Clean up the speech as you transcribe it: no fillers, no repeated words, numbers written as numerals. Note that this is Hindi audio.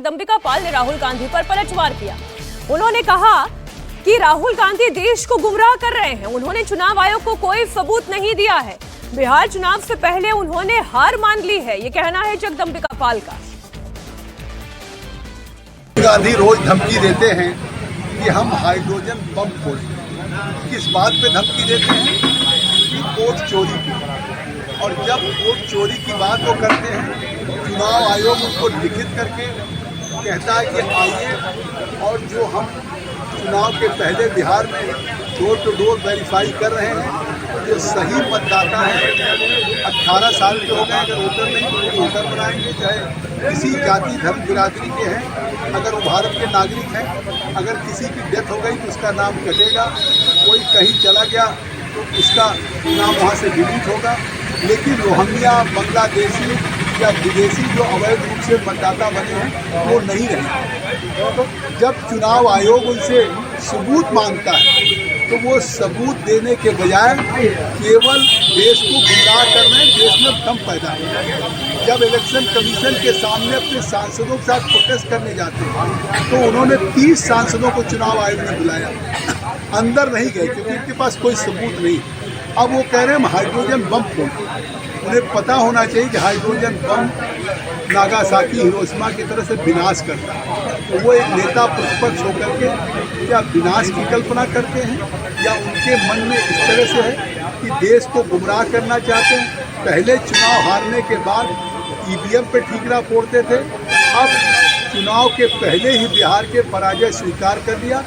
जगदम्बिका पाल ने राहुल गांधी पर पलटवार किया। उन्होंने कहा कि राहुल गांधी देश को गुमराह कर रहे हैं। उन्होंने चुनाव आयोग को कोई सबूत नहीं दिया है। बिहार चुनाव से पहले उन्होंने हार मान ली है, ये कहना है जगदम्बिका पाल का। गांधी रोज धमकी देते हैं कि हम हाइड्रोजन बम फोड़ेंगे। किस बात पे धमकी देते हैं? कि वोट चोरी की। और जब वोट चोरी की बात वो करते हैं, चुनाव आयोग उनको लिखित करके कहता है कि आइए, और जो हम चुनाव के पहले बिहार में डोर टू डोर वेरीफाई कर रहे हैं, जो सही मतदाता हैं, 18 साल के हो गए, अगर वोटर नहीं तो वोटर बनाएंगे, चाहे किसी जाति धर्म बिरादरी के हैं, अगर वो भारत के नागरिक हैं, अगर किसी की डेथ हो गई तो उसका नाम कटेगा, कोई कहीं चला गया तो उसका नाम वहाँ से डिलीट होगा। लेकिन रोहिंग्या, बांग्लादेशी या विदेशी जो अवैध रूप से मतदाता बने हैं वो नहीं रहेंगे। जब चुनाव आयोग उनसे सबूत मांगता है तो वो सबूत देने के बजाय केवल देश को गुमराह कर रहे हैं, देश में भ्रम पैदा है। जब इलेक्शन कमीशन के सामने अपने सांसदों के साथ प्रोटेस्ट करने जाते हैं तो उन्होंने 30 सांसदों को चुनाव आयोग ने बुलाया, अंदर नहीं गए क्योंकि उनके पास कोई सबूत नहीं। अब वो कह रहे हैं हम हाइड्रोजन बम फोड़ेंगे। उन्हें पता होना चाहिए कि हाइड्रोजन बम नागासाकी, हिरोशिमा की तरह से विनाश करता है। तो वो एक नेता प्रतिपक्ष होकर के क्या विनाश की कल्पना करते हैं, या उनके मन में इस तरह से है कि देश को गुमराह करना चाहते हैं? पहले चुनाव हारने के बाद ईवीएम पे ठीकरा फोड़ते थे, अब चुनाव के पहले ही बिहार के पराजय स्वीकार कर लिया।